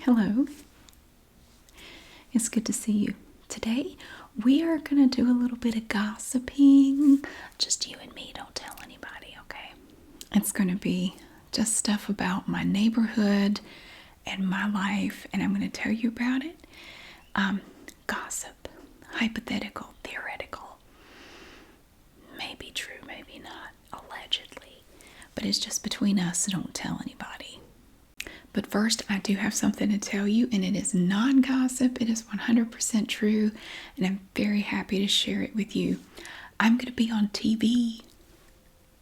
Hello. It's good to see you. Today we are going to do a little bit of gossiping. Just you and me, don't tell anybody, okay? It's going to be just stuff about my neighborhood and my life, and I'm going to tell you about it. Gossip, hypothetical, theoretical. Maybe true, maybe not, allegedly. But it's just between us, so don't tell anybody. But first, I do have something to tell you, and it is not gossip. It is 100% true, and I'm very happy to share it with you. I'm going to be on TV.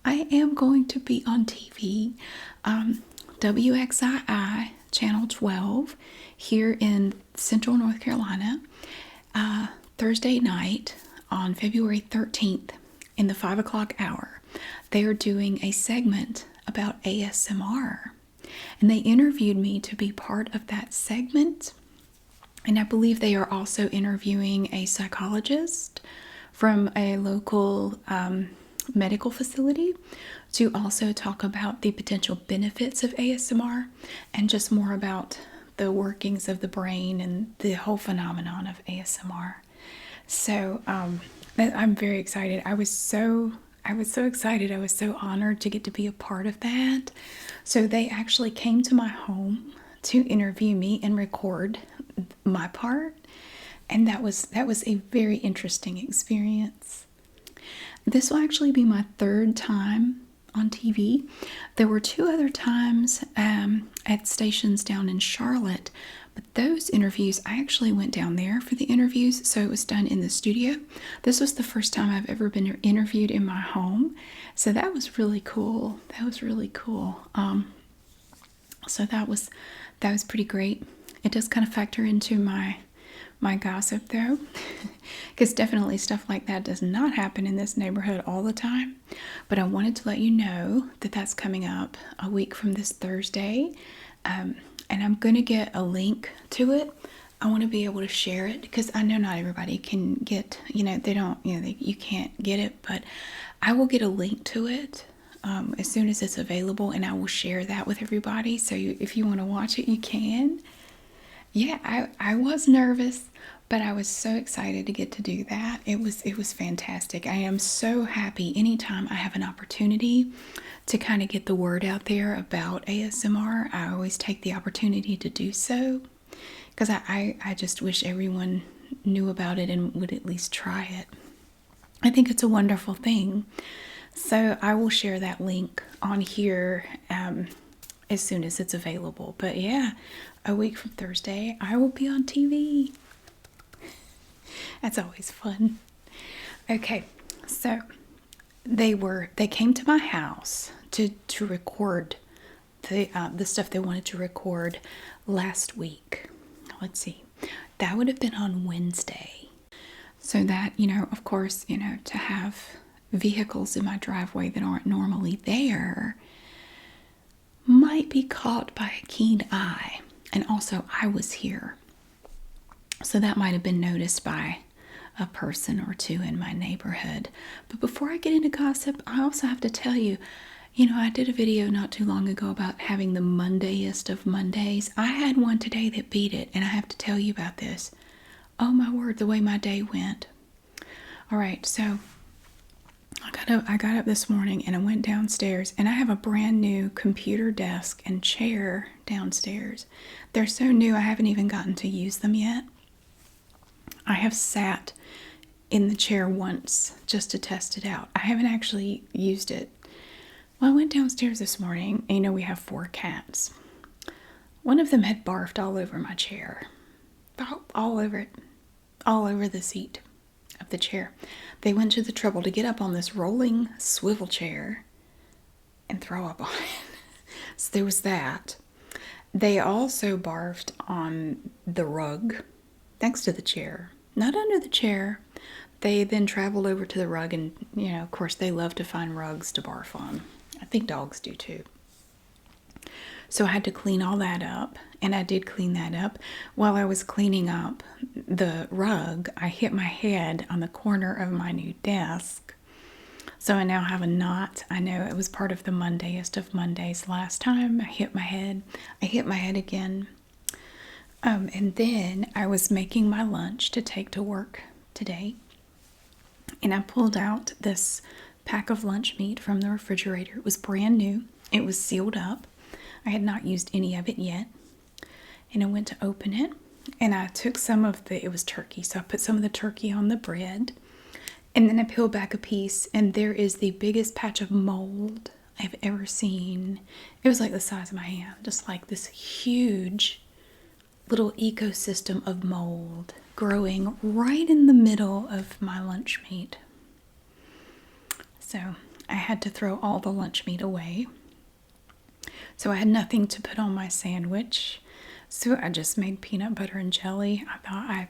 I am going to be on TV. WXII, Channel 12, here in Central North Carolina, Thursday night on February 13th in the 5 o'clock hour. They are doing a segment about ASMR. And they interviewed me to be part of that segment. And I believe they are also interviewing a psychologist from a local medical facility to also talk about the potential benefits of ASMR and just more about the workings of the brain and the whole phenomenon of ASMR. So I'm very excited. I was so excited. I was so honored to get to be a part of that. So they actually came to my home to interview me and record my part, and that was a very interesting experience. This will actually be my third time on TV. There were 2 other times at stations down in Charlotte, but those interviews, I actually went down there for the interviews, so it was done in the studio. This was the first time I've ever been interviewed in my home, so that was really cool. So that was pretty great. It does kind of factor into my gossip though, because definitely stuff like that does not happen in this neighborhood all the time. But I wanted to let you know that that's coming up a week from this Thursday. And I'm going to get a link to it. I want to be able to share it because I know not everybody can get, you can't get it, but I will get a link to it as soon as it's available, and I will share that with everybody. So if you want to watch it, you can. Yeah, I was nervous, but I was so excited to get to do that. It was fantastic. I am so happy anytime I have an opportunity to kind of get the word out there about ASMR. I always take the opportunity to do so because I just wish everyone knew about it and would at least try it. I think it's a wonderful thing. So I will share that link on here as soon as it's available. But yeah, a week from Thursday, I will be on TV. That's always fun. Okay, so they came to my house to record the stuff they wanted to record last week. Let's see, that would have been on Wednesday. So that, of course, to have vehicles in my driveway that aren't normally there might be caught by a keen eye. And also, I was here, so that might have been noticed by a person or 2 in my neighborhood. But before I get into gossip, I also have to tell you, I did a video not too long ago about having the Mondayest of Mondays. I had one today that beat it, and I have to tell you about this. Oh my word, the way my day went. All right, so I got up this morning and I went downstairs, and I have a brand new computer desk and chair downstairs. They're so new I haven't even gotten to use them yet. I have sat in the chair once just to test it out. I haven't actually used it. Well, I went downstairs this morning, and we have 4 cats. One of them had barfed all over my chair. All over it. All over the seat of the chair. They went to the trouble to get up on this rolling swivel chair and throw up on it. So there was that. They also barfed on the rug next to the chair, not under the chair. They then traveled over to the rug, and of course they love to find rugs to barf on. I think dogs do too. So I had to clean all that up, and I did clean that up. While I was cleaning up the rug, I hit my head on the corner of my new desk. So I now have a knot. I know it was part of the Mondayest of Mondays last time. I hit my head again. And then I was making my lunch to take to work today. And I pulled out this pack of lunch meat from the refrigerator. It was brand new. It was sealed up. I had not used any of it yet. And I went to open it. And I took some of it was turkey. So I put some of the turkey on the bread. And then I peeled back a piece. And there is the biggest patch of mold I've ever seen. It was like the size of my hand. Just like this huge little ecosystem of mold growing right in the middle of my lunch meat. So I had to throw all the lunch meat away. So I had nothing to put on my sandwich. So I just made peanut butter and jelly. I thought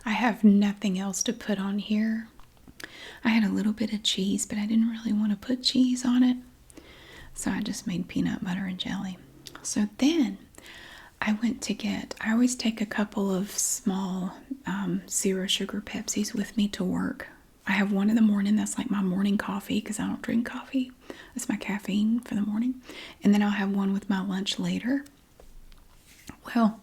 I have nothing else to put on here. I had a little bit of cheese, but I didn't really want to put cheese on it. So I just made peanut butter and jelly. So then I always take a couple of small zero sugar Pepsis with me to work. I have one in the morning. That's like my morning coffee because I don't drink coffee. That's my caffeine for the morning. And then I'll have one with my lunch later. Well,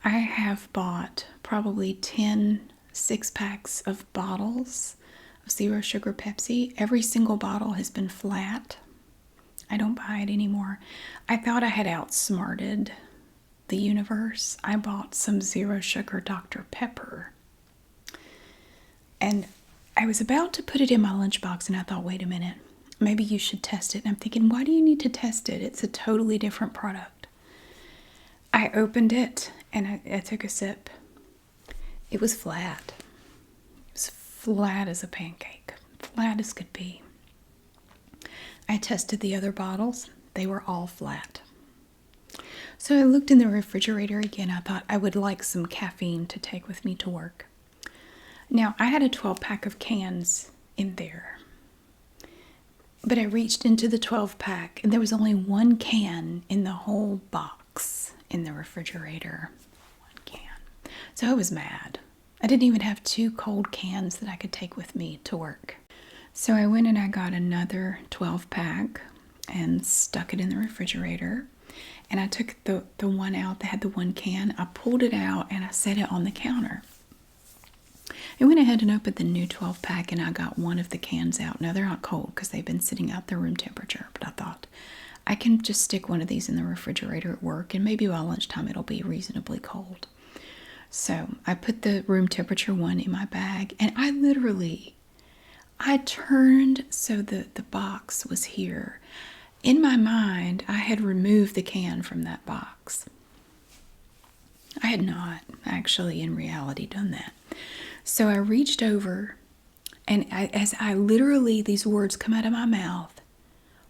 I have bought probably 10 6-packs of bottles of zero sugar Pepsi. Every single bottle has been flat. I don't buy it anymore. I thought I had outsmarted the universe. I bought some zero sugar Dr. Pepper. And I was about to put it in my lunchbox and I thought, wait a minute, maybe you should test it. And I'm thinking, why do you need to test it? It's a totally different product. I opened it and I took a sip. It was flat. It was flat as a pancake. Flat as could be. I tested the other bottles. They were all flat. So I looked in the refrigerator again. I thought I would like some caffeine to take with me to work. Now, I had a 12-pack of cans in there. But I reached into the 12-pack, and there was only one can in the whole box in the refrigerator. One can. So I was mad. I didn't even have 2 cold cans that I could take with me to work. So I went and I got another 12-pack and stuck it in the refrigerator. And I took the one out that had the 1 can. I pulled it out and I set it on the counter. I went ahead and opened the new 12-pack and I got one of the cans out. Now, they're not cold because they've been sitting out their room temperature. But I thought, I can just stick one of these in the refrigerator at work and maybe by lunchtime it'll be reasonably cold. So I put the room temperature one in my bag and I turned so the box was here. In my mind, I had removed the can from that box. I had not actually in reality done that. So I reached over and as I literally, these words come out of my mouth,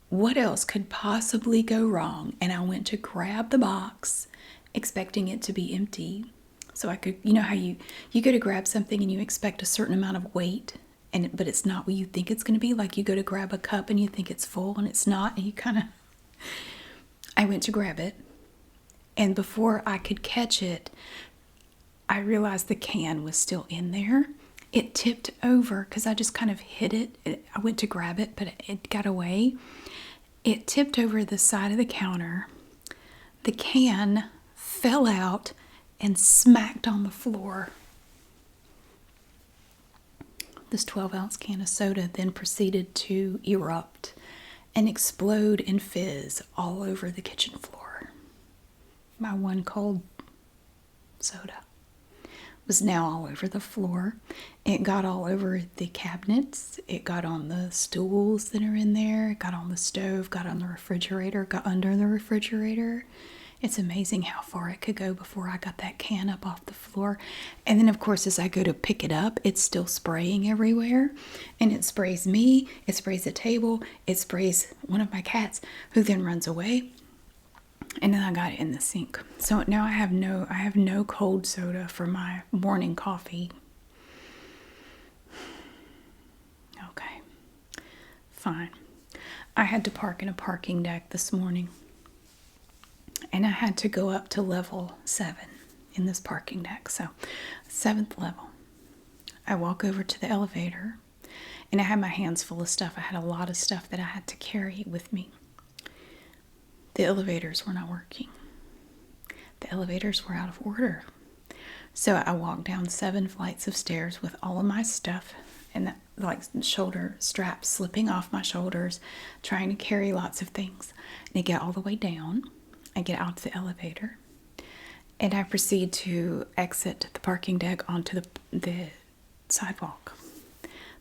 what else could possibly go wrong? And I went to grab the box, expecting it to be empty. So I could, you know how you go to grab something and you expect a certain amount of weight, but it's not what you think it's going to be. Like you go to grab a cup and you think it's full and it's not. And I went to grab it. And before I could catch it, I realized the can was still in there. It tipped over because I just kind of hit it. I went to grab it, but it got away. It tipped over the side of the counter. The can fell out and smacked on the floor. This 12-ounce can of soda then proceeded to erupt and explode and fizz all over the kitchen floor. My one cold soda was now all over the floor. It got all over the cabinets. It got on the stools that are in there. It got on the stove, got on the refrigerator, got under the refrigerator. It's amazing how far it could go before I got that can up off the floor. And then, of course, as I go to pick it up, it's still spraying everywhere. And it sprays me, it sprays the table, it sprays one of my cats, who then runs away. And then I got it in the sink. So now I have no cold soda for my morning coffee. Okay, fine. I had to park in a parking deck this morning. And I had to go up to level 7 in this parking deck. So, 7th level. I walk over to the elevator, and I had my hands full of stuff. I had a lot of stuff that I had to carry with me. The elevators were not working. The elevators were out of order. So I walked down 7 flights of stairs with all of my stuff and like shoulder straps slipping off my shoulders, trying to carry lots of things. And I get all the way down. I get out to the elevator. And I proceed to exit the parking deck onto the sidewalk.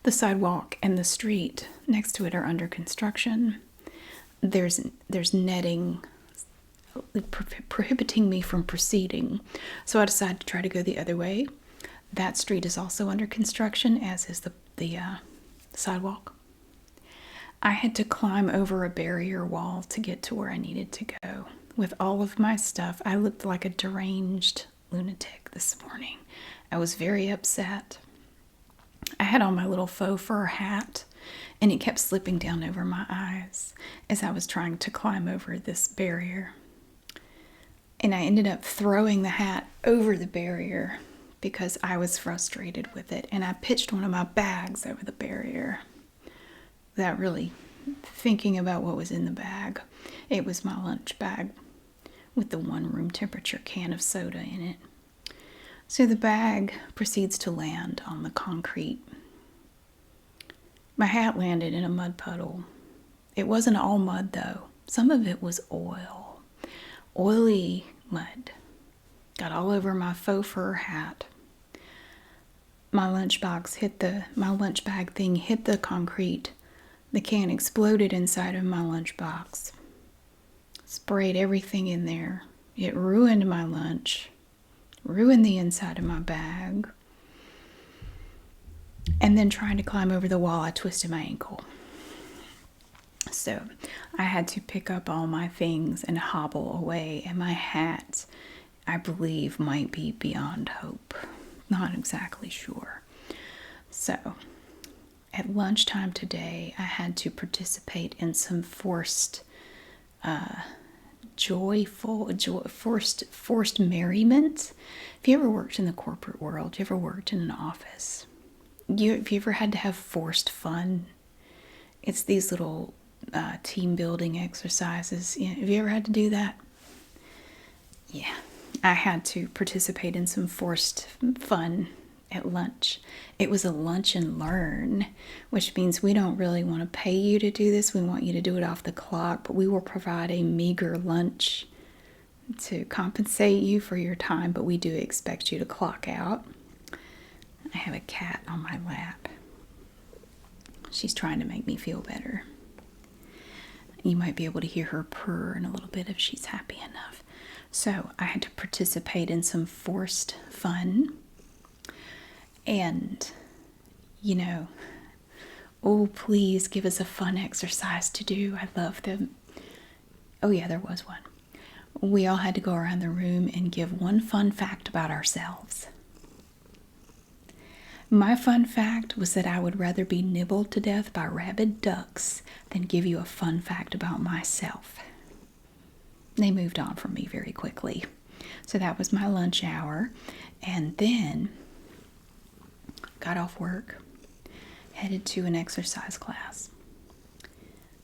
The sidewalk and the street next to it are under construction. There's netting prohibiting me from proceeding. So I decided to try to go the other way. That street is also under construction, as is the sidewalk. I had to climb over a barrier wall to get to where I needed to go. With all of my stuff, I looked like a deranged lunatic this morning. I was very upset. I had on my little faux fur hat, and it kept slipping down over my eyes as I was trying to climb over this barrier. And I ended up throwing the hat over the barrier because I was frustrated with it. And I pitched one of my bags over the barrier. Without really thinking about what was in the bag. It was my lunch bag with the 1 room temperature can of soda in it. So the bag proceeds to land on the concrete. My hat landed in a mud puddle. It wasn't all mud though. Some of it was oil. Oily mud. Got all over my faux fur hat. My lunch bag thing hit the concrete. The can exploded inside of my lunchbox. Sprayed everything in there. It ruined my lunch. Ruined the inside of my bag. And then trying to climb over the wall, I twisted my ankle. So I had to pick up all my things and hobble away. And my hat, I believe, might be beyond hope. Not exactly sure. So at lunchtime today, I had to participate in some forced merriment. If you ever worked in the corporate world, you ever worked in an office, if you ever had to have forced fun, it's these little team building exercises. Have you ever had to do that? Yeah, I had to participate in some forced fun at lunch. It was a lunch and learn, which means we don't really want to pay you to do this. We want you to do it off the clock, but we will provide a meager lunch to compensate you for your time, but we do expect you to clock out. I have a cat on my lap. She's trying to make me feel better. You might be able to hear her purr in a little bit if she's happy enough. So I had to participate in some forced fun. And, oh, please give us a fun exercise to do. I love them. Oh, yeah, there was one. We all had to go around the room and give one fun fact about ourselves. My fun fact was that I would rather be nibbled to death by rabid ducks than give you a fun fact about myself. They moved on from me very quickly. So that was my lunch hour. And then got off work, headed to an exercise class.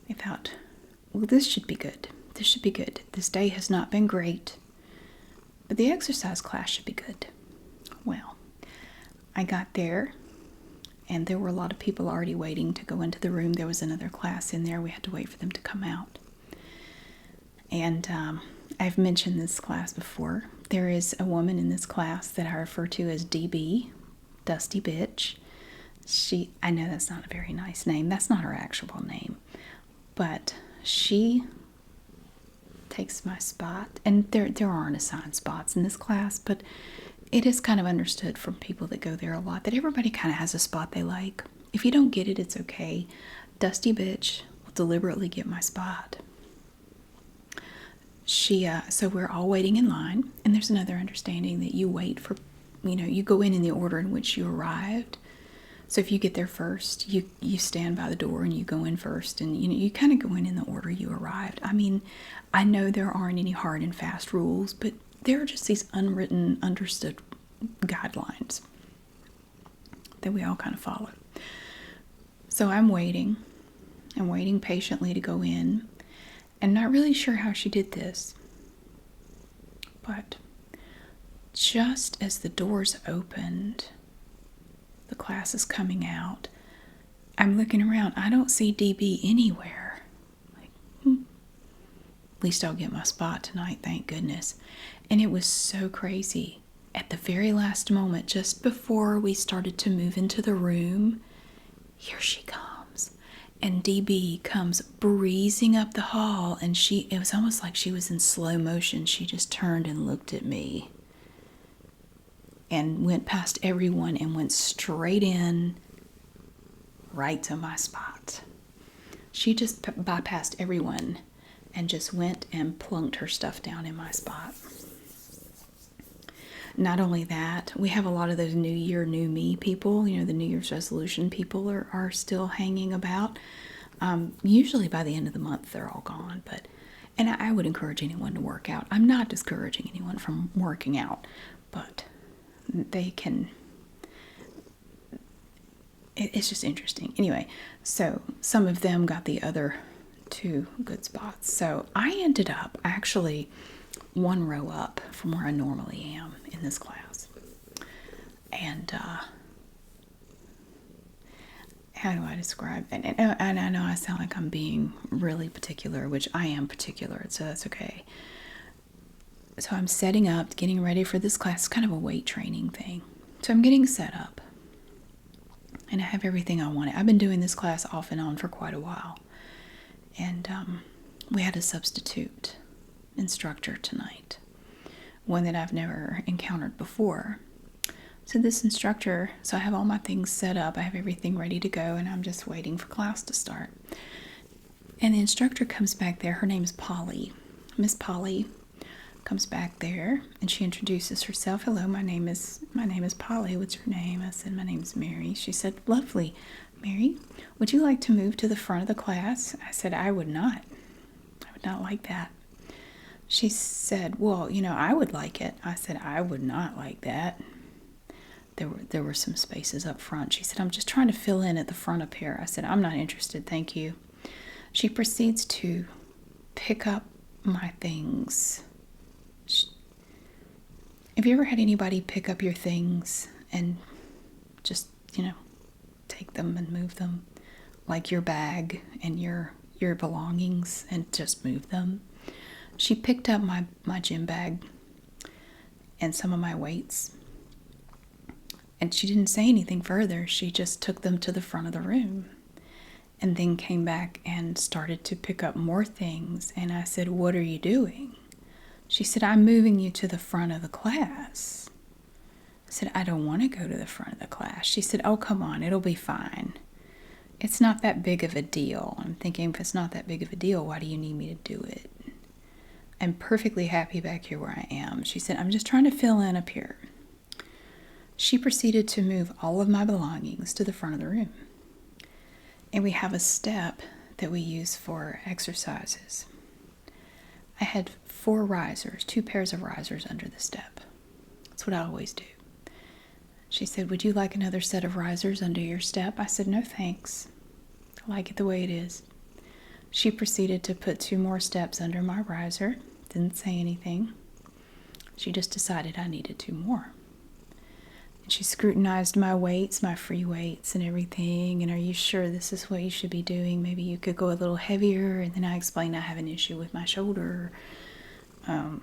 I thought, well, this should be good. This should be good. This day has not been great, but the exercise class should be good. Well, I got there, and there were a lot of people already waiting to go into the room. There was another class in there. We had to wait for them to come out. And I've mentioned this class before. There is a woman in this class that I refer to as DB, Dusty Bitch. I know that's not a very nice name. That's not her actual name. But she takes my spot. And there aren't assigned spots in this class, but it is kind of understood from people that go there a lot that everybody kind of has a spot they like. If you don't get it, it's okay. Dusty Bitch will deliberately get my spot. So we're all waiting in line, and there's another understanding that you wait for, you go in the order in which you arrived. So if you get there first, you stand by the door and you go in first, and you kind of go in the order you arrived. I mean, I know there aren't any hard and fast rules, but there are just these unwritten, understood guidelines that we all kind of follow. So I'm waiting patiently to go in, and not really sure how she did this, but just as the doors opened, the class is coming out. I'm looking around. I don't see DB anywhere. Like, at least I'll get my spot tonight, thank goodness. And it was so crazy. At the very last moment, just before we started to move into the room, here she comes. And DB comes breezing up the hall, and it was almost like she was in slow motion. She just turned and looked at me and went past everyone and went straight in right to my spot. She just bypassed everyone and just went and plunked her stuff down in my spot. Not only that, we have a lot of those New Year, New Me people. The New Year's resolution people are still hanging about. Usually by the end of the month, they're all gone. And I would encourage anyone to work out. I'm not discouraging anyone from working out, but they can. It's just interesting. Anyway, so some of them got the other 2 good spots. So I ended up actually 1 row up from where I normally am in this class. And how do I describe it? And I know I sound like I'm being really particular, which I am particular, so that's okay. So I'm setting up, getting ready for this class. It's kind of a weight training thing. So I'm getting set up. And I have everything I wanted. I've been doing this class off and on for quite a while. And we had a substitute instructor tonight. One that I've never encountered before. So this instructor, so I have all my things set up. I have everything ready to go. And I'm just waiting for class to start. And the instructor comes back there. Her name's Polly. Miss Polly comes back there and she introduces herself. Hello, my name is Polly. What's your name? I said, my name's Mary. She said, lovely. Mary, would you like to move to the front of the class? I said, I would not. I would not like that. She said, well, I would like it. I said, I would not like that. There were some spaces up front. She said, I'm just trying to fill in at the front up here. I said, I'm not interested, thank you. She proceeds to pick up my things. Have you ever had anybody pick up your things and just, take them and move them? Like your bag and your belongings and just move them? She picked up my gym bag and some of my weights. And she didn't say anything further. She just took them to the front of the room. And then came back and started to pick up more things. And I said, what are you doing? She said, I'm moving you to the front of the class. I said, I don't want to go to the front of the class. She said, oh, come on, it'll be fine. It's not that big of a deal. I'm thinking, if it's not that big of a deal, why do you need me to do it? I'm perfectly happy back here where I am. She said, I'm just trying to fill in up here. She proceeded to move all of my belongings to the front of the room. And we have a step that we use for exercises. I had 4 risers, 2 pairs of risers under the step. That's what I always do. She said, would you like another set of risers under your step? I said, no thanks. I like it the way it is. She proceeded to put 2 more steps under my riser. Didn't say anything. She just decided I needed 2 more. And she scrutinized my weights, my free weights and everything. And are you sure this is what you should be doing? Maybe you could go a little heavier. And then I explained I have an issue with my shoulder. And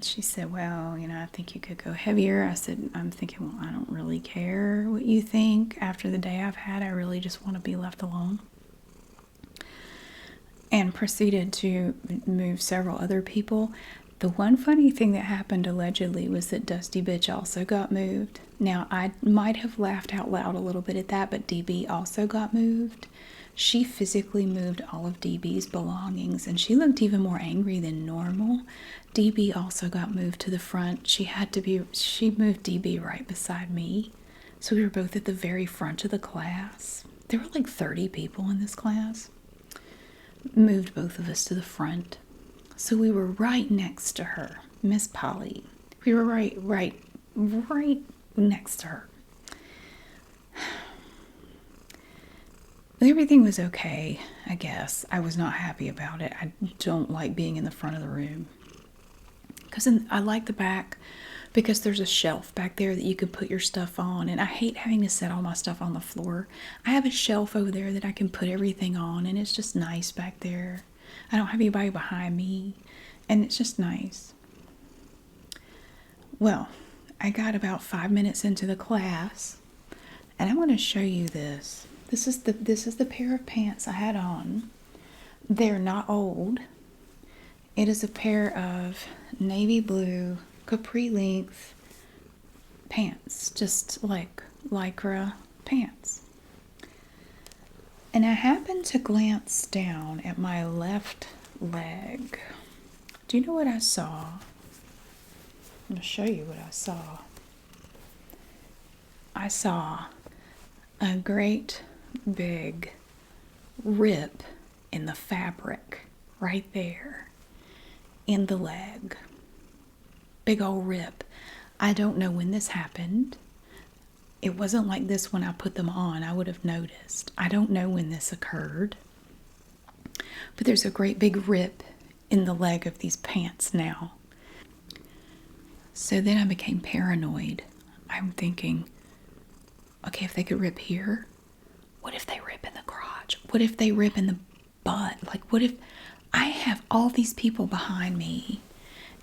she said, well, I think you could go heavier. I said, I'm thinking, well, I don't really care what you think. After the day I've had, I really just want to be left alone. And proceeded to move several other people. The one funny thing that happened allegedly was that Dusty Bitch also got moved. Now, I might have laughed out loud a little bit at that, but DB also got moved. She physically moved all of DB's belongings, and she looked even more angry than normal. DB also got moved to the front. She moved DB right beside me. So we were both at the very front of the class. There were like 30 people in this class. Moved both of us to the front. So we were right next to her, Miss Polly. We were right next to her. Everything was okay, I guess. I was not happy about it. I don't like being in the front of the room. Because I like the back, because there's a shelf back there that you can put your stuff on, and I hate having to set all my stuff on the floor. I have a shelf over there that I can put everything on, and it's just nice back there. I don't have anybody behind me, and it's just nice. Well, I got about 5 minutes into the class, and I want to show you this. This is the pair of pants I had on. They're not old. It is a pair of navy blue capri length pants, just like lycra pants. And I happened to glance down at my left leg. Do you know what I saw? I'm going to show you what I saw. I saw a great big rip in the fabric right there in the leg. Big old rip. I don't know when this happened. It wasn't like this when I put them on. I would have noticed. I don't know when this occurred. But there's a great big rip in the leg of these pants now. So then I became paranoid. I'm thinking, okay, if they could rip here, what if they rip in the crotch? What if they rip in the butt? Like, what if I have all these people behind me?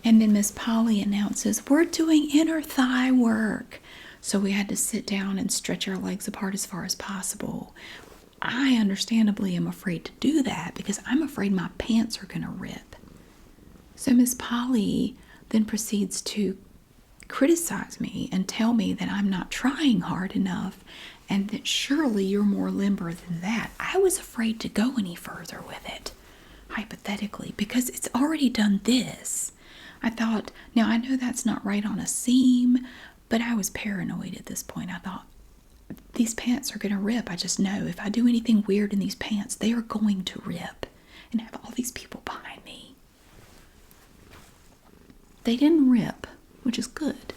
And then Miss Polly announces, we're doing inner thigh work. So we had to sit down and stretch our legs apart as far as possible. I understandably am afraid to do that because I'm afraid my pants are going to rip. So Miss Polly then proceeds to criticize me and tell me that I'm not trying hard enough and that surely you're more limber than that. I was afraid to go any further with it, hypothetically, because it's already done this. I thought, now I know that's not right on a seam, but I was paranoid at this point. I thought, these pants are going to rip. I just know if I do anything weird in these pants, they are going to rip. And have all these people behind me. They didn't rip, which is good.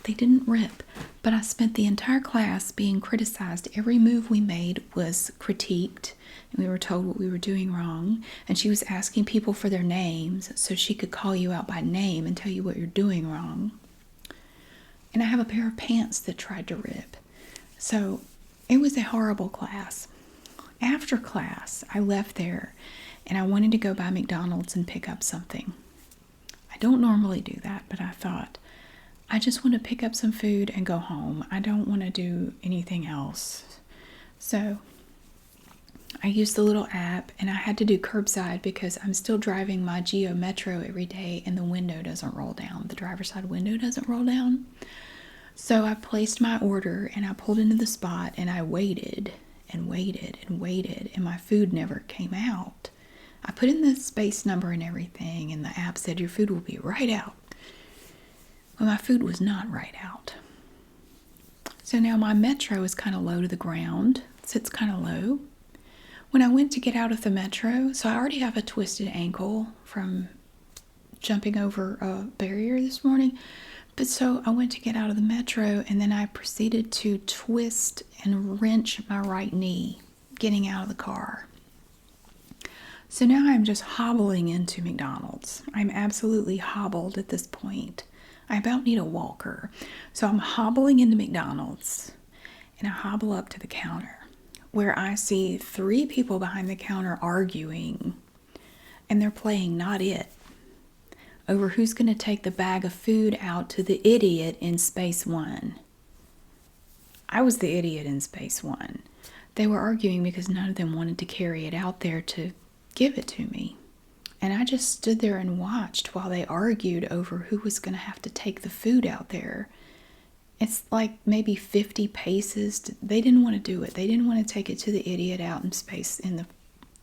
They didn't rip, but I spent the entire class being criticized. Every move we made was critiqued, and we were told what we were doing wrong. And she was asking people for their names so she could call you out by name and tell you what you're doing wrong. And I have a pair of pants that tried to rip. So it was a horrible class. After class, I left there and I wanted to go by McDonald's and pick up something. I don't normally do that, but I thought, I just want to pick up some food and go home. I don't want to do anything else. So I used the little app, and I had to do curbside because I'm still driving my Geo Metro every day and the window doesn't roll down. The driver's side window doesn't roll down. So I placed my order and I pulled into the spot and I waited and waited and waited, and my food never came out. I put in the space number and everything, and the app said your food will be right out. Well, my food was not right out. So now my Metro is kind of low to the ground. It sits kind of low. When I went to get out of the Metro, so I already have a twisted ankle from jumping over a barrier this morning. But so I went to get out of the Metro, and then I proceeded to twist and wrench my right knee getting out of the car. So now I'm just hobbling into McDonald's. I'm absolutely hobbled at this point. I about need a walker. So I'm hobbling into McDonald's, and I hobble up to the counter where I see 3 people behind the counter arguing, and they're playing Not It over who's going to take the bag of food out to the idiot in space 1. I was the idiot in space 1. They were arguing because none of them wanted to carry it out there to give it to me. And I just stood there and watched while they argued over who was going to have to take the food out there. It's like maybe 50 paces. They didn't want to do it. They didn't want to take it to the idiot out in space in the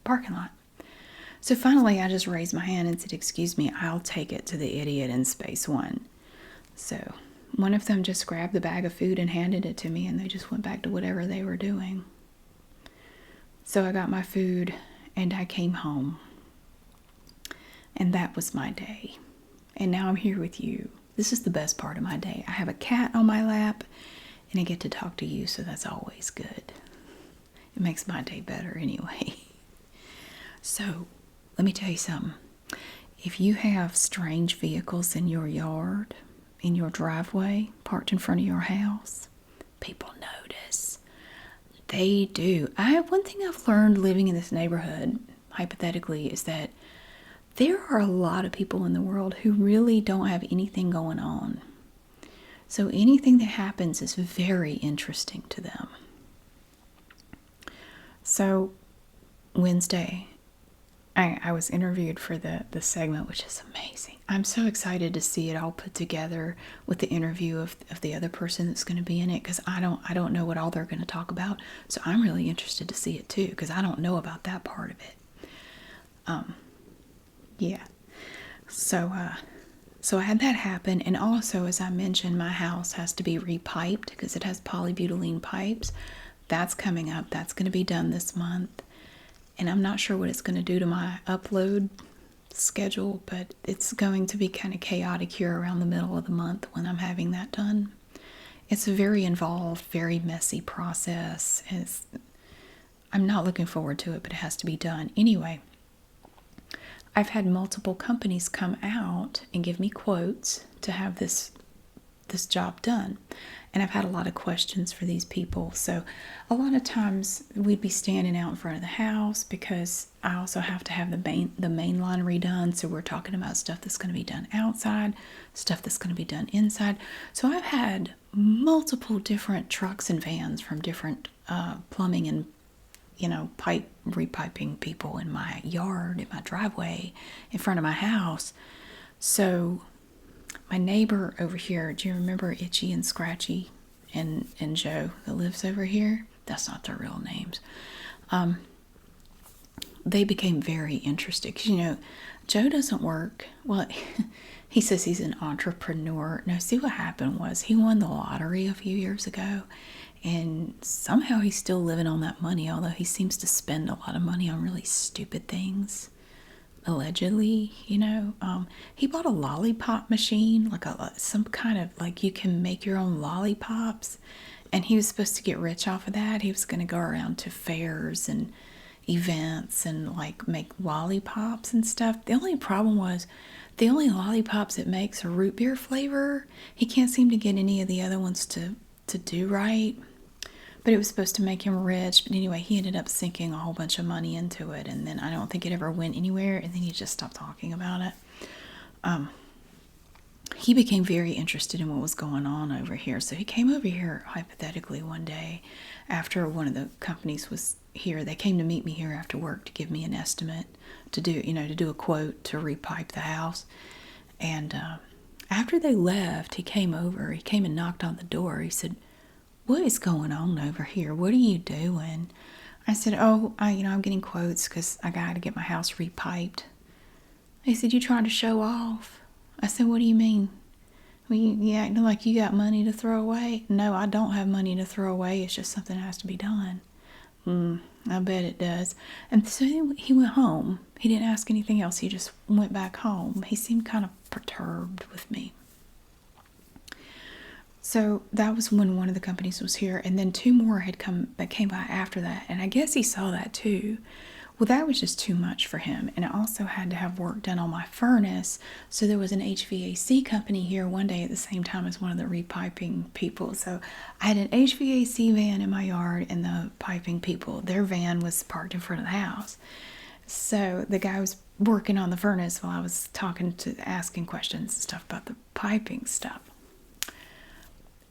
parking lot. So finally I just raised my hand and said, excuse me, I'll take it to the idiot in space 1. So one of them just grabbed the bag of food and handed it to me, and they just went back to whatever they were doing. So I got my food and I came home. And that was my day. And now I'm here with you. This is the best part of my day. I have a cat on my lap and I get to talk to you, so that's always good. It makes my day better anyway. So let me tell you something. If you have strange vehicles in your yard in your driveway, parked in front of your house, people notice. They do. One thing I've learned living in this neighborhood, hypothetically, is that there are a lot of people in the world who really don't have anything going on. So anything that happens is very interesting to them. So Wednesday, I was interviewed for the segment, which is amazing. I'm so excited to see it all put together with the interview of the other person that's going to be in it, because I don't know what all they're going to talk about. So I'm really interested to see it too, because I don't know about that part of it. Yeah. So I had that happen, and also, as I mentioned, my house has to be repiped because it has polybutylene pipes. That's coming up. That's going to be done this month. And I'm not sure what it's going to do to my upload schedule, but it's going to be kind of chaotic here around the middle of the month when I'm having that done. It's a very involved, very messy process. I'm not looking forward to it, but it has to be done. Anyway, I've had multiple companies come out and give me quotes to have this job done. And I've had a lot of questions for these people. So a lot of times we'd be standing out in front of the house because I also have to have the main line redone. So we're talking about stuff that's going to be done outside, stuff that's going to be done inside. So I've had multiple different trucks and vans from different plumbing and pipe repiping people in my yard, in my driveway, in front of my house. So my neighbor over here, do you remember Itchy and Scratchy and Joe that lives over here? That's not their real names. They became very interested because, Joe doesn't work. Well, he says he's an entrepreneur. No, see, what happened was he won the lottery a few years ago, and somehow he's still living on that money, although he seems to spend a lot of money on really stupid things. Allegedly, he bought a lollipop machine, like some kind of, like, you can make your own lollipops, and he was supposed to get rich off of that. He was going to go around to fairs and events and like make lollipops and stuff. The only problem was the only lollipops it makes are root beer flavor. He can't seem to get any of the other ones to do right. But it was supposed to make him rich. But anyway, he ended up sinking a whole bunch of money into it. And then I don't think it ever went anywhere. And then he just stopped talking about it. He became very interested in what was going on over here. So he came over here, hypothetically, one day after one of the companies was here. They came to meet me here after work to give me an estimate to do a quote to repipe the house. And after they left, he came over. He came and knocked on the door. He said, "What is going on over here? What are you doing?" I said, "Oh, I'm getting quotes because I got to get my house repiped." He said, "You trying to show off?" I said, "What do you mean? You acting like you got money to throw away?" "No, I don't have money to throw away. It's just something that has to be done." I bet it does. And so he went home. He didn't ask anything else. He just went back home. He seemed kind of perturbed with me. So that was when one of the companies was here, and then two more came by after that, and I guess he saw that too. Well, that was just too much for him, and I also had to have work done on my furnace, so there was an HVAC company here one day at the same time as one of the repiping people. So I had an HVAC van in my yard, and the piping people, their van was parked in front of the house. So the guy was working on the furnace while I was asking questions and stuff about the piping stuff.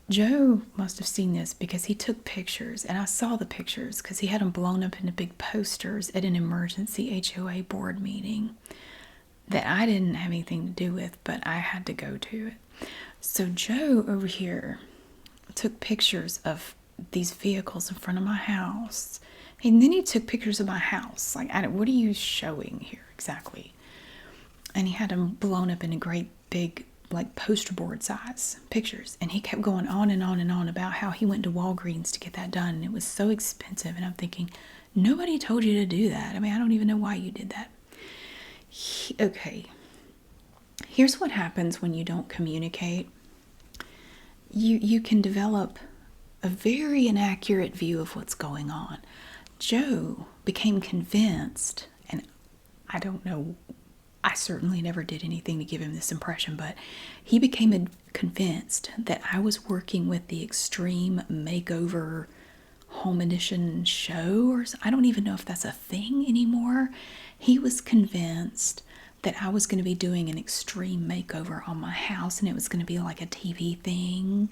Joe must have seen this because he took pictures, and I saw the pictures because he had them blown up into big posters at an emergency HOA board meeting that I didn't have anything to do with, but I had to go to it. So Joe over here took pictures of these vehicles in front of my house, and then he took pictures of my house. Like, what are you showing here exactly? And he had them blown up into great big, like, poster board size pictures, and he kept going on and on and on about how he went to Walgreens to get that done, and it was so expensive. And I'm thinking, nobody told you to do that. I mean, I don't even know why you did that. Okay, here's what happens when you don't communicate. You can develop a very inaccurate view of what's going on. Joe became convinced, and I don't know I certainly never did anything to give him this impression, but he became convinced that I was working with the Extreme Makeover Home Edition show, or I don't even know if that's a thing anymore. He was convinced that I was going to be doing an extreme makeover on my house, and it was going to be like a TV thing.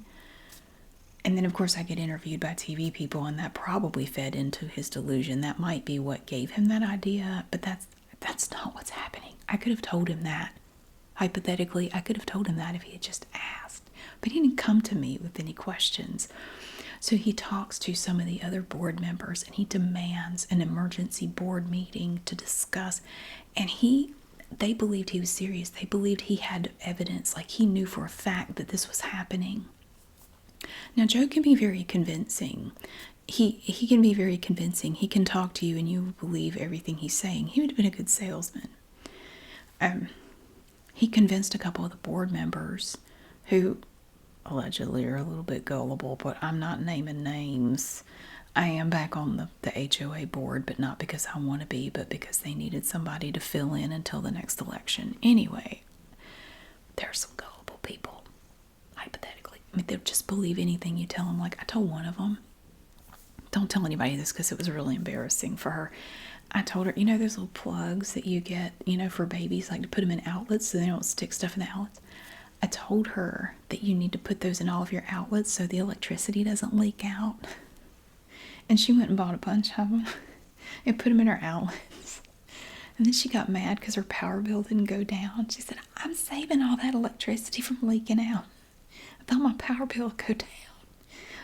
And then, of course, I get interviewed by TV people, and that probably fed into his delusion. That might be what gave him that idea, but that's not what's happening. I could have told him that. Hypothetically, I could have told him that if he had just asked. But he didn't come to me with any questions. So he talks to some of the other board members, and he demands an emergency board meeting to discuss. And they believed he was serious. They believed he had evidence, like he knew for a fact that this was happening. Now, Joe can be very convincing. He can be very convincing. He can talk to you and you believe everything he's saying. He would have been a good salesman. He convinced a couple of the board members who allegedly are a little bit gullible, but I'm not naming names. I am back on the HOA board, but not because I want to be, but because they needed somebody to fill in until the next election. Anyway, there's some gullible people, hypothetically. I mean, they'll just believe anything you tell them. Like, I told one of them, don't tell anybody this because it was really embarrassing for her. I told her, you know, those little plugs that you get, you know, for babies, like to put them in outlets so they don't stick stuff in the outlets. I told her that you need to put those in all of your outlets so the electricity doesn't leak out. And she went and bought a bunch of them and put them in her outlets. And then she got mad because her power bill didn't go down. She said, I'm saving all that electricity from leaking out. I thought my power bill would go down.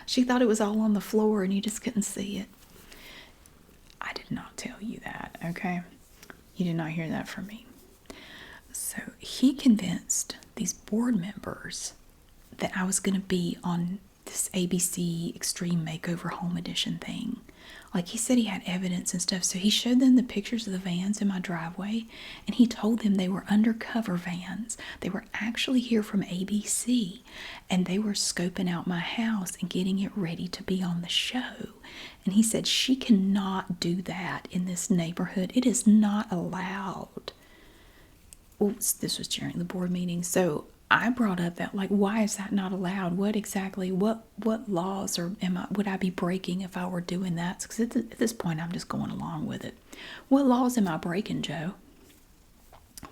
She thought it was all on the floor and you just couldn't see it. I did not tell you that, okay? You did not hear that from me. So he convinced these board members that I was going to be on this ABC Extreme Makeover Home Edition thing. Like, he said he had evidence and stuff, so he showed them the pictures of the vans in my driveway, and he told them they were undercover vans. They were actually here from ABC, and they were scoping out my house and getting it ready to be on the show. And he said, she cannot do that in this neighborhood. It is not allowed. Oops, this was during the board meeting, so I brought up that, like, why is that not allowed? What exactly, what laws would I be breaking if I were doing that? Because at this point, I'm just going along with it. What laws am I breaking, Joe?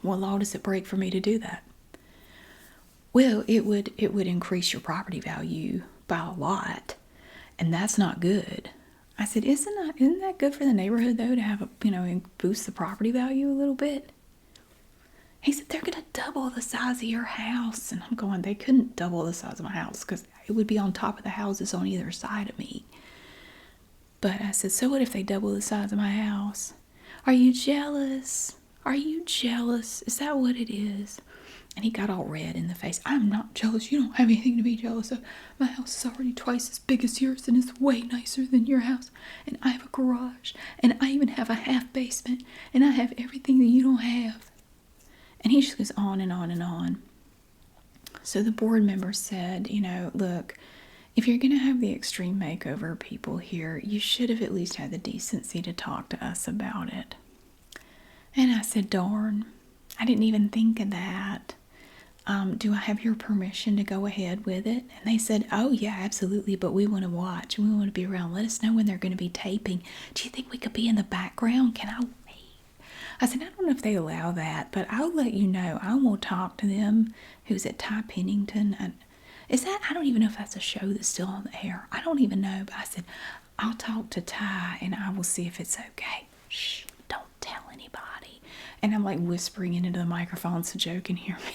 What law does it break for me to do that? Well, it would increase your property value by a lot, and that's not good. I said, isn't that good for the neighborhood though, to have boost the property value a little bit? He said, they're going to double the size of your house. And I'm going, they couldn't double the size of my house because it would be on top of the houses on either side of me. But I said, so what if they double the size of my house? Are you jealous? Are you jealous? Is that what it is? And he got all red in the face. I'm not jealous. You don't have anything to be jealous of. My house is already twice as big as yours and it's way nicer than your house. And I have a garage. And I even have a half basement. And I have everything that you don't have. And he just goes on and on and on. So the board member said, look, if you're going to have the extreme makeover people here, you should have at least had the decency to talk to us about it. And I said, darn, I didn't even think of that. Do I have your permission to go ahead with it? And they said, oh, yeah, absolutely, but we want to watch. We want to be around. Let us know when they're going to be taping. Do you think we could be in the background? Can I wave? I said, I don't know if they allow that, but I'll let you know. I will talk to them. Who's at Ty Pennington? And I don't even know if that's a show that's still on the air. I don't even know, but I said, I'll talk to Ty and I will see if it's okay. Shh, don't tell anybody. And I'm like whispering into the microphone so Joe can hear me.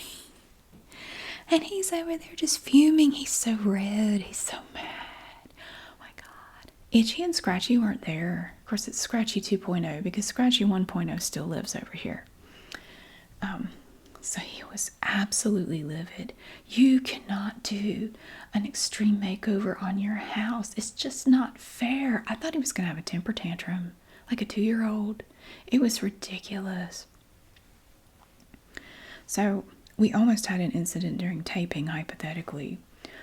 And he's over there just fuming. He's so red. He's so mad. Oh my God. Itchy and Scratchy weren't there. Of course, it's Scratchy 2.0 because Scratchy 1.0 still lives over here. So he was absolutely livid. You cannot do an extreme makeover on your house. It's just not fair. I thought he was going to have a temper tantrum like a 2-year-old. It was ridiculous. So we almost had an incident during taping, hypothetically.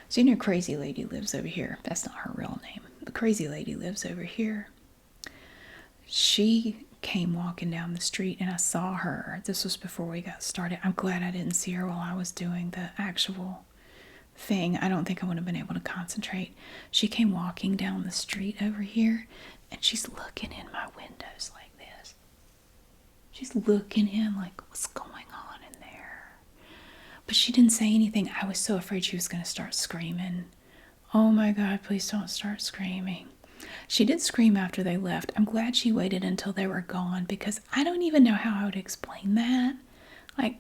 So Crazy Lady lives over here. That's not her real name. But Crazy Lady lives over here. She came walking down the street and I saw her. This was before we got started. I'm glad I didn't see her while I was doing the actual thing. I don't think I would have been able to concentrate. She came walking down the street over here and she's looking in my windows like this. She's looking in like, what's going on in there? But she didn't say anything. I was so afraid she was going to start screaming. Oh my God, please don't start screaming. She did scream after they left. I'm glad she waited until they were gone because I don't even know how I would explain that. Like,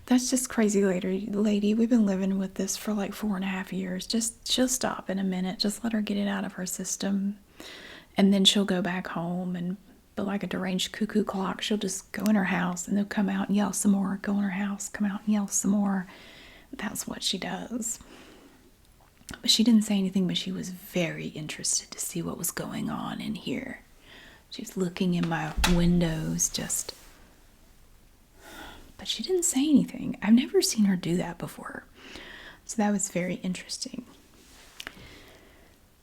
that's just crazy lady. We've been living with this for like 4.5 years. She'll stop in a minute. Just let her get it out of her system. And then she'll go back home but like a deranged cuckoo clock, she'll just go in her house and they'll come out and yell some more, go in her house, come out and yell some more. That's what she does. But she didn't say anything, but she was very interested to see what was going on in here. She was looking in my windows but she didn't say anything. I've never seen her do that before. So that was very interesting.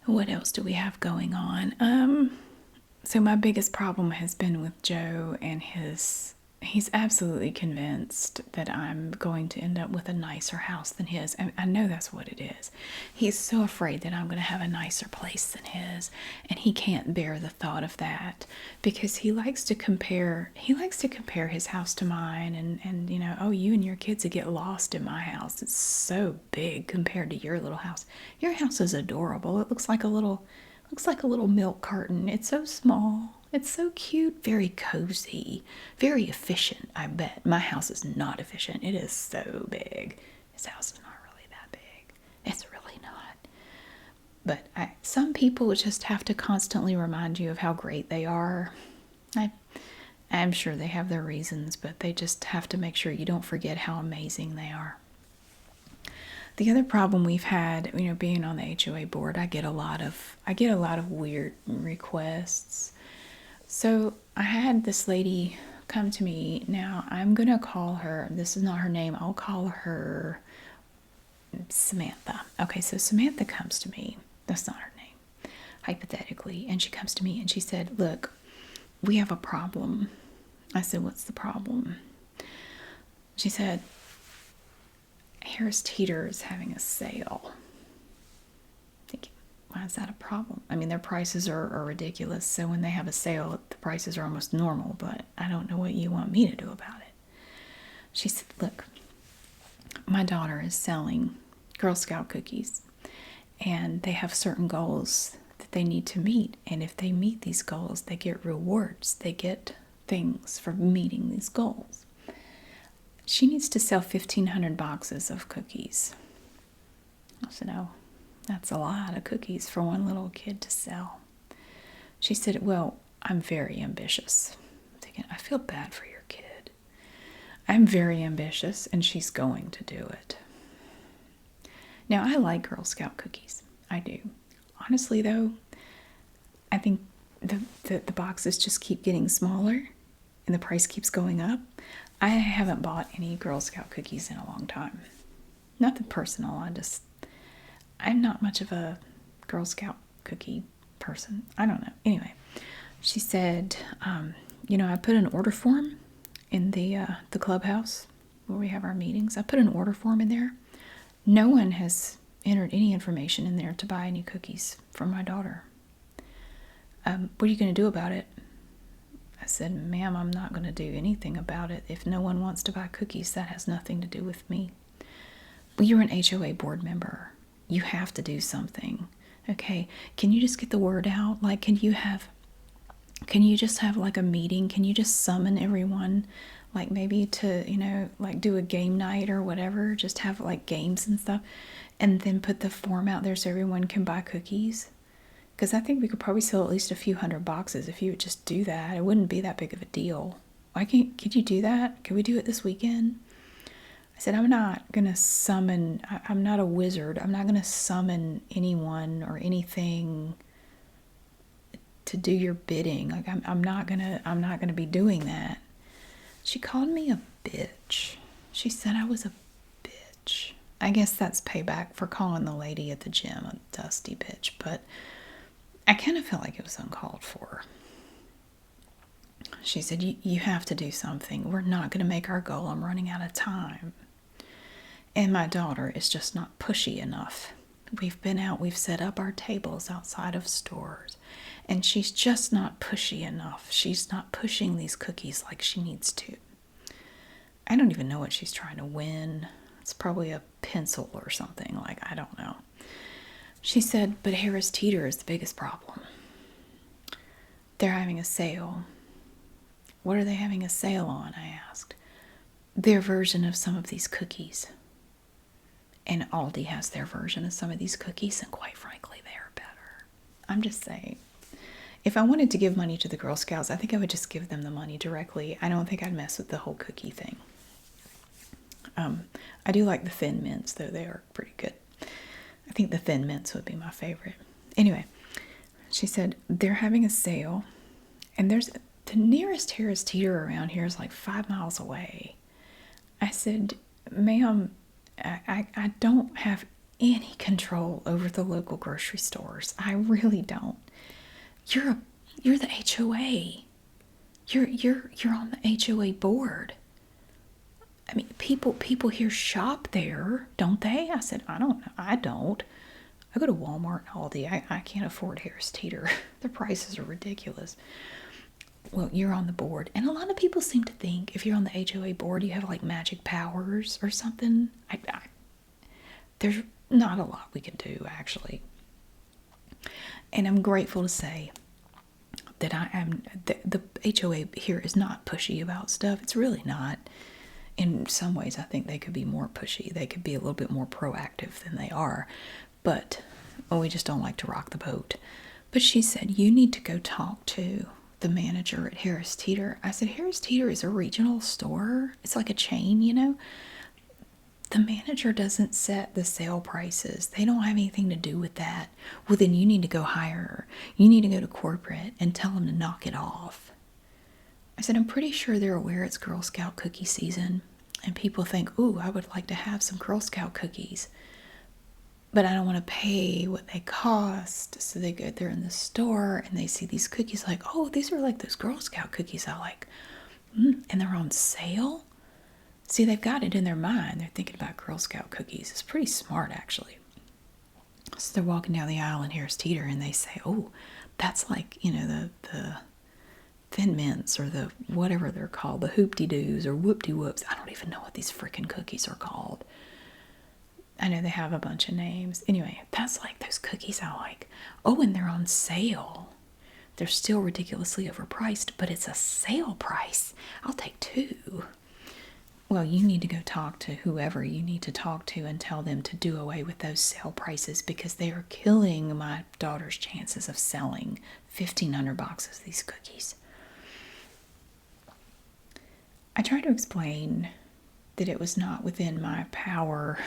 What else do we have going on? So my biggest problem has been with Joe and he's absolutely convinced that I'm going to end up with a nicer house than his. And I know that's what it is. He's so afraid that I'm going to have a nicer place than his. And he can't bear the thought of that because he likes to compare his house to mine and oh, you and your kids would get lost in my house. It's so big compared to your little house. Your house is adorable. It looks like a little milk carton. It's so small. It's so cute, very cozy, very efficient, I bet. My house is not efficient. It is so big. His house is not really that big. It's really not. But some people just have to constantly remind you of how great they are. I'm sure they have their reasons, but they just have to make sure you don't forget how amazing they are. The other problem we've had, being on the HOA board, I get a lot of weird requests. So I had this lady come to me. Now I'm going to call her, this is not her name, I'll call her Samantha. Okay, so Samantha comes to me. That's not her name, hypothetically. And she comes to me and she said, look, we have a problem. I said, what's the problem? She said, Harris Teeter is having a sale. Thinking, why is that a problem? I mean, their prices are ridiculous. So when they have a sale, the prices are almost normal, but I don't know what you want me to do about it. She said, look, my daughter is selling Girl Scout cookies, and they have certain goals that they need to meet. And if they meet these goals, they get rewards. They get things for meeting these goals. She needs to sell 1,500 boxes of cookies. I said, oh, that's a lot of cookies for one little kid to sell. She said, well, I'm very ambitious. I'm thinking, I feel bad for your kid. I'm very ambitious, and she's going to do it. Now, I like Girl Scout cookies. I do. Honestly, though, I think the boxes just keep getting smaller, and the price keeps going up. I haven't bought any Girl Scout cookies in a long time. Nothing personal. I'm not much of a Girl Scout cookie person. I don't know. Anyway, she said, I put an order form in the clubhouse where we have our meetings. I put an order form in there. No one has entered any information in there to buy any cookies for my daughter. What are you going to do about it? I said, ma'am, I'm not going to do anything about it. If no one wants to buy cookies, that has nothing to do with me. Well, you're an HOA board member. You have to do something. Okay, can you just get the word out? Like, can you just have like a meeting? Can you just summon everyone? Like maybe to, like do a game night or whatever. Just have like games and stuff. And then put the form out there so everyone can buy cookies. Because I think we could probably sell at least a few hundred boxes if you would just do that. It wouldn't be that big of a deal. Could you do that? Could we do it this weekend? I said, I'm not going to summon, I'm not a wizard. I'm not going to summon anyone or anything to do your bidding. Like I'm not going to be doing that. She called me a bitch. She said I was a bitch. I guess that's payback for calling the lady at the gym a dusty bitch, but I kind of felt like it was uncalled for. She said, you have to do something. We're not going to make our goal. I'm running out of time. And my daughter is just not pushy enough. We've been out, we've set up our tables outside of stores, and she's just not pushy enough. She's not pushing these cookies like she needs to. I don't even know what she's trying to win. It's probably a pencil or something, like, I don't know. She said, but Harris Teeter is the biggest problem. They're having a sale. What are they having a sale on? I asked. Their version of some of these cookies. And Aldi has their version of some of these cookies, and quite frankly, they are better. I'm just saying. If I wanted to give money to the Girl Scouts, I think I would just give them the money directly. I don't think I'd mess with the whole cookie thing. I do like the Thin Mints, though. They are pretty good. I think the Thin Mints would be my favorite. Anyway, she said, they're having a sale, and there's the nearest Harris Teeter around here is like 5 miles away. I said, ma'am, I don't have any control over the local grocery stores. I really don't. You're the HOA. You're on the HOA board. I mean, people here shop there, don't they? I said, I don't know. I don't. I go to Walmart and Aldi. I can't afford Harris Teeter. The prices are ridiculous. Well, you're on the board. And a lot of people seem to think if you're on the HOA board, you have like magic powers or something. There's not a lot we can do, actually. And I'm grateful to say that the HOA here is not pushy about stuff. It's really not. In some ways, I think they could be more pushy. They could be a little bit more proactive than they are. But we just don't like to rock the boat. But she said, you need to go talk to the manager at Harris Teeter. I said, Harris Teeter is a regional store. It's like a chain, you know. The manager doesn't set the sale prices. They don't have anything to do with that. Well, then you need to go hire her. You need to go to corporate and tell them to knock it off. I said, I'm pretty sure they're aware it's Girl Scout cookie season. And people think, ooh, I would like to have some Girl Scout cookies. But I don't want to pay what they cost. So they go there in the store and they see these cookies like, oh, these are like those Girl Scout cookies I like. And they're on sale. See, they've got it in their mind. They're thinking about Girl Scout cookies. It's pretty smart, actually. So they're walking down the aisle in Harris Teeter and they say, oh, that's like, you know, the Thin Mints or the whatever they're called, the Hoop-de-doos or Whoop-de-whoops. I don't even know what these freaking cookies are called. I know they have a bunch of names. Anyway, that's like those cookies I like. Oh, and they're on sale. They're still ridiculously overpriced, but it's a sale price. I'll take 2. Well, you need to go talk to whoever you need to talk to and tell them to do away with those sale prices because they are killing my daughter's chances of selling 1,500 boxes of these cookies. I tried to explain that it was not within my power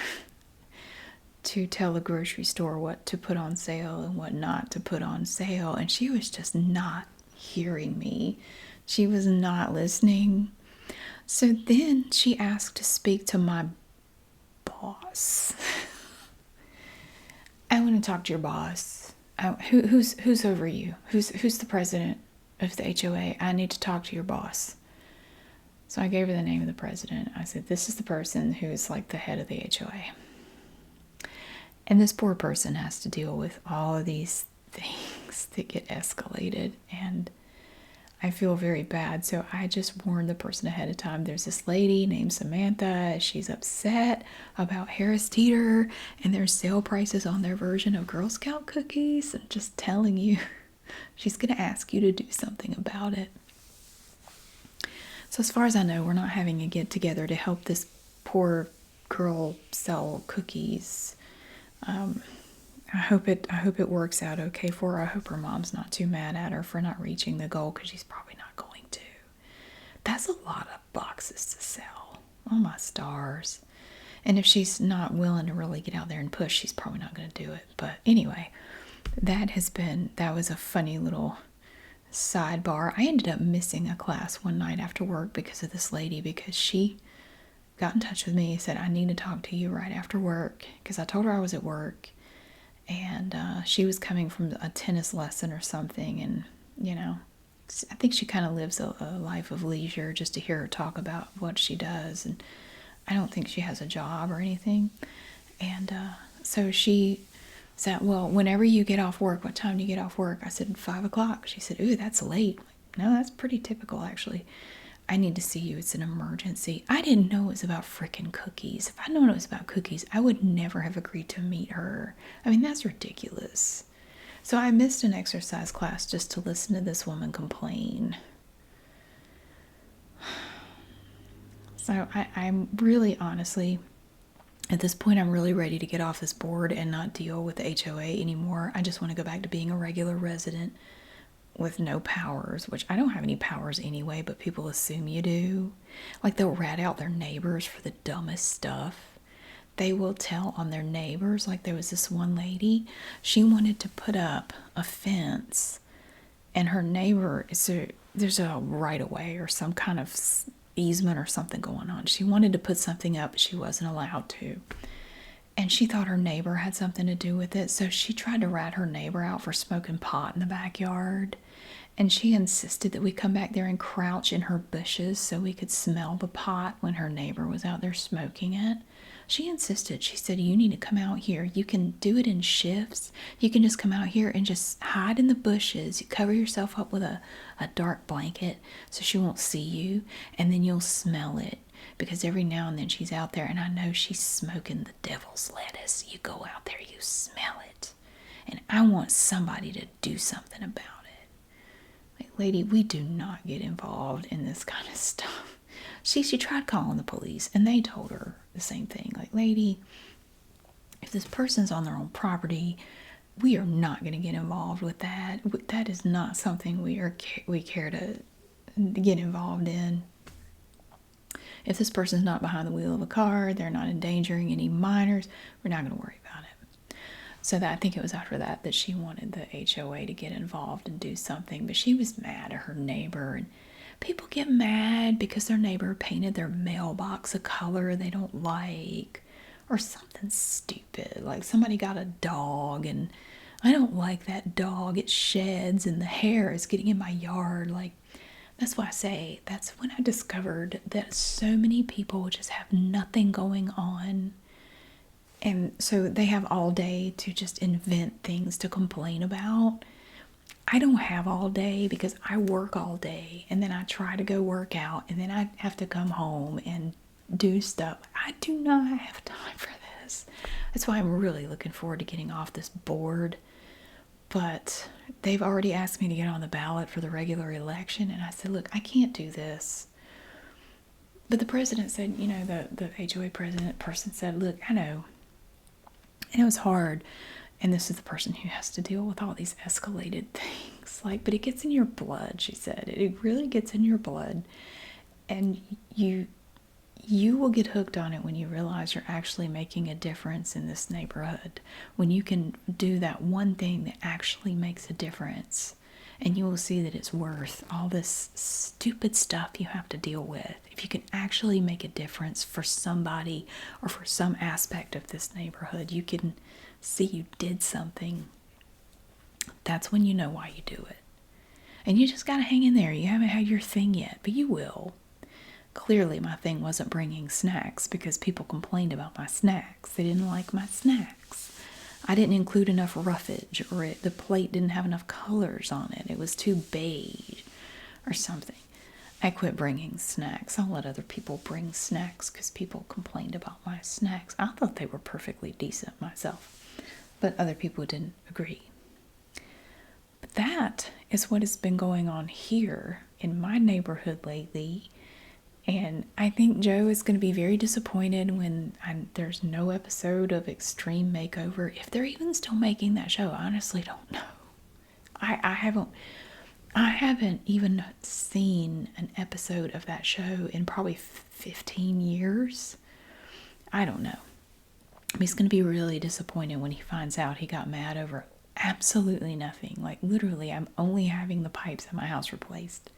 to tell the grocery store what to put on sale and what not to put on sale, and she was just not hearing me. She was not listening. So then she asked to speak to my boss. I want to talk to your boss. Who's over you? Who's the president of the HOA? I need to talk to your boss. So I gave her the name of the president. I said, this is the person who is like the head of the HOA. And this poor person has to deal with all of these things that get escalated. And I feel very bad. So I just warned the person ahead of time. There's this lady named Samantha. She's upset about Harris Teeter and their sale prices on their version of Girl Scout cookies. I'm just telling you, she's going to ask you to do something about it. So as far as I know, we're not having a get-together to help this poor girl sell cookies. I hope it works out okay for her. I hope her mom's not too mad at her for not reaching the goal because she's probably not going to. That's a lot of boxes to sell. Oh my stars. And if she's not willing to really get out there and push, she's probably not going to do it. But anyway, that was a funny little sidebar. I ended up missing a class one night after work because of this lady, because she got in touch with me and said, I need to talk to you right after work, because I told her I was at work And she was coming from a tennis lesson or something, and I think she kind of lives a life of leisure just to hear her talk about what she does. And I don't think she has a job or anything. And so she said, well, whenever you get off work, what time do you get off work? I said, 5 o'clock. She said, ooh, that's late. No, that's pretty typical, actually. I need to see you. It's an emergency. I didn't know it was about frickin' cookies. If I'd known it was about cookies, I would never have agreed to meet her. I mean, that's ridiculous. So I missed an exercise class just to listen to this woman complain. So I'm really, honestly, at this point, I'm really ready to get off this board and not deal with the HOA anymore. I just want to go back to being a regular resident with no powers, which I don't have any powers anyway, but people assume you do. Like, they'll rat out their neighbors for the dumbest stuff. They will tell on their neighbors. Like, there was this one lady, she wanted to put up a fence, and her neighbor, there's a right-of-way or some kind of easement or something going on. She wanted to put something up, but she wasn't allowed to. And she thought her neighbor had something to do with it, so she tried to rat her neighbor out for smoking pot in the backyard. And she insisted that we come back there and crouch in her bushes so we could smell the pot when her neighbor was out there smoking it. She insisted. She said, you need to come out here. You can do it in shifts. You can just come out here and just hide in the bushes. You cover yourself up with a dark blanket so she won't see you, and then you'll smell it. Because every now and then she's out there, and I know she's smoking the devil's lettuce. You go out there, you smell it. And I want somebody to do something about it. Like, lady, we do not get involved in this kind of stuff. She tried calling the police, and they told her the same thing. Like, lady, if this person's on their own property, we are not going to get involved with that. That is not something we care to get involved in. If this person's not behind the wheel of a car, they're not endangering any minors, we're not going to worry about it. So I think it was after that she wanted the HOA to get involved and do something. But she was mad at her neighbor. And people get mad because their neighbor painted their mailbox a color they don't like. Or something stupid. Like somebody got a dog and I don't like that dog. It sheds and the hair is getting in my yard. Like, that's why I say, that's when I discovered that so many people just have nothing going on. And so they have all day to just invent things to complain about. I don't have all day because I work all day. And then I try to go work out. And then I have to come home and do stuff. I do not have time for this. That's why I'm really looking forward to getting off this board. But they've already asked me to get on the ballot for the regular election. And I said, look, I can't do this. But the president said, the HOA person said, look, I know. And it was hard. And this is the person who has to deal with all these escalated things. But it gets in your blood, she said. It really gets in your blood. And you will get hooked on it when you realize you're actually making a difference in this neighborhood. When you can do that one thing that actually makes a difference, and you will see that it's worth all this stupid stuff you have to deal with. If you can actually make a difference for somebody or for some aspect of this neighborhood, you can see you did something. That's when you know why you do it. And you just got to hang in there. You haven't had your thing yet, but you will. Clearly, my thing wasn't bringing snacks because people complained about my snacks. They didn't like my snacks. I didn't include enough roughage, or the plate didn't have enough colors on it. It was too beige or something. I quit bringing snacks. I'll let other people bring snacks because people complained about my snacks. I thought they were perfectly decent myself, but other people didn't agree. But that is what has been going on here in my neighborhood lately. And I think Joe is going to be very disappointed when there's no episode of Extreme Makeover. If they're even still making that show, I honestly don't know. I haven't even seen an episode of that show in probably 15 years. I don't know. He's going to be really disappointed when he finds out he got mad over absolutely nothing. Like, literally, I'm only having the pipes at my house replaced.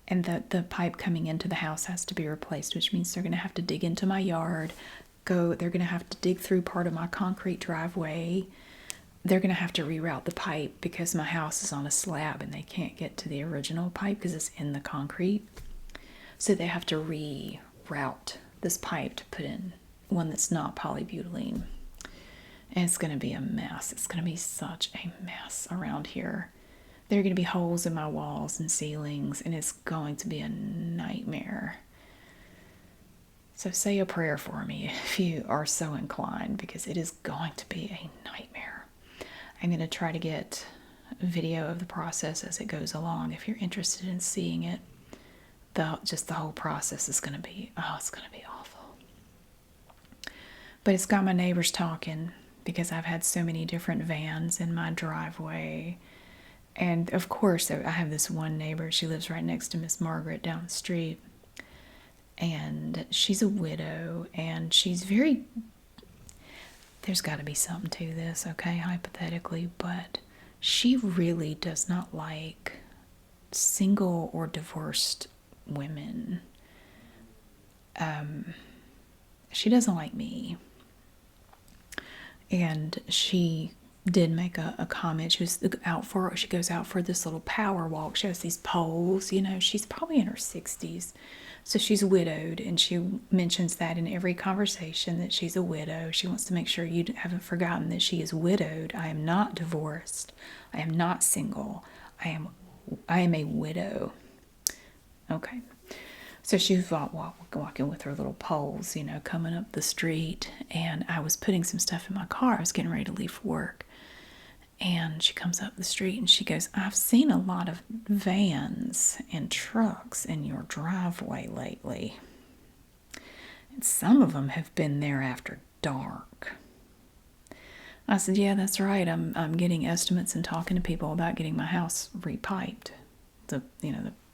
And the pipe coming into the house has to be replaced, which means they're going to have to dig into my yard. They're going to have to dig through part of my concrete driveway they're going to have to reroute the pipe because my house is on a slab and they can't get to the original pipe because it's in the concrete. So they have to reroute this pipe to put in one that's not polybutylene. And it's going to be a mess. It's going to be such a mess around here. There are going to be holes in my walls and ceilings, and it's going to be a nightmare. So say a prayer for me if you are so inclined, because it is going to be a nightmare. I'm going to try to get a video of the process as it goes along. If you're interested in seeing it, just the whole process is going to be, it's going to be awful. But it's got my neighbors talking because I've had so many different vans in my driveway. And of course, I have this one neighbor. She lives right next to Miss Margaret down the street. And she's a widow, and she's very, there's got to be something to this, okay, hypothetically, but she really does not like single or divorced women. She doesn't like me. And she did make a comment. She goes out for this little power walk. She has these poles, she's probably in her 60s. So she's widowed, and she mentions that in every conversation that she's a widow. She wants to make sure you haven't forgotten that she is widowed. I am not divorced. I am not single. I am a widow. Okay. So she was walking with her little poles, coming up the street, and I was putting some stuff in my car. I was getting ready to leave for work. And she comes up the street and she goes, I've seen a lot of vans and trucks in your driveway lately. And some of them have been there after dark. I said, yeah, that's right. I'm getting estimates and talking to people about getting my house repiped. The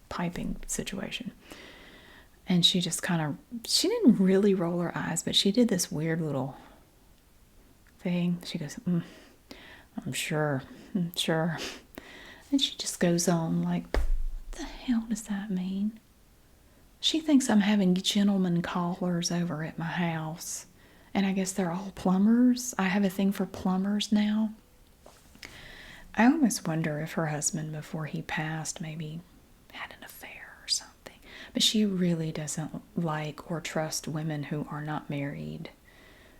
piping situation. And she just she didn't really roll her eyes, but she did this weird little thing. She goes, I'm sure. And she just goes on like, what the hell does that mean? She thinks I'm having gentlemen callers over at my house. And I guess they're all plumbers. I have a thing for plumbers now. I almost wonder if her husband, before he passed, maybe had an affair or something. But she really doesn't like or trust women who are not married.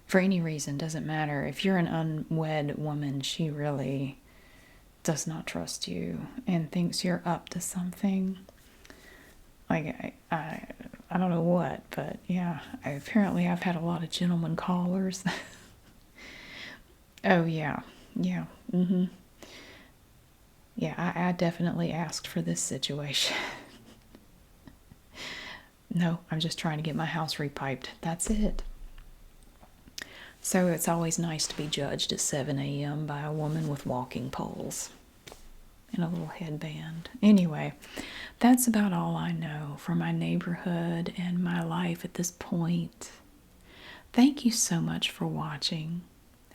For any reason, doesn't matter. If you're an unwed woman, she really does not trust you and thinks you're up to something. Like, I don't know what, but yeah, apparently I've had a lot of gentlemen callers. Oh, yeah. Yeah. Yeah, I definitely asked for this situation. No, I'm just trying to get my house repiped. That's it. So it's always nice to be judged at 7 a.m. by a woman with walking poles and a little headband. Anyway, that's about all I know for my neighborhood and my life at this point. Thank you so much for watching.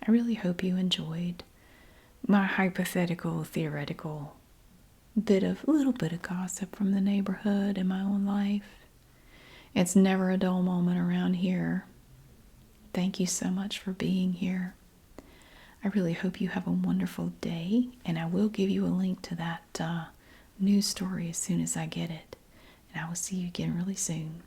I really hope you enjoyed my hypothetical, theoretical little bit of gossip from the neighborhood and my own life. It's never a dull moment around here. Thank you so much for being here. I really hope you have a wonderful day, and I will give you a link to that news story as soon as I get it. And I will see you again really soon.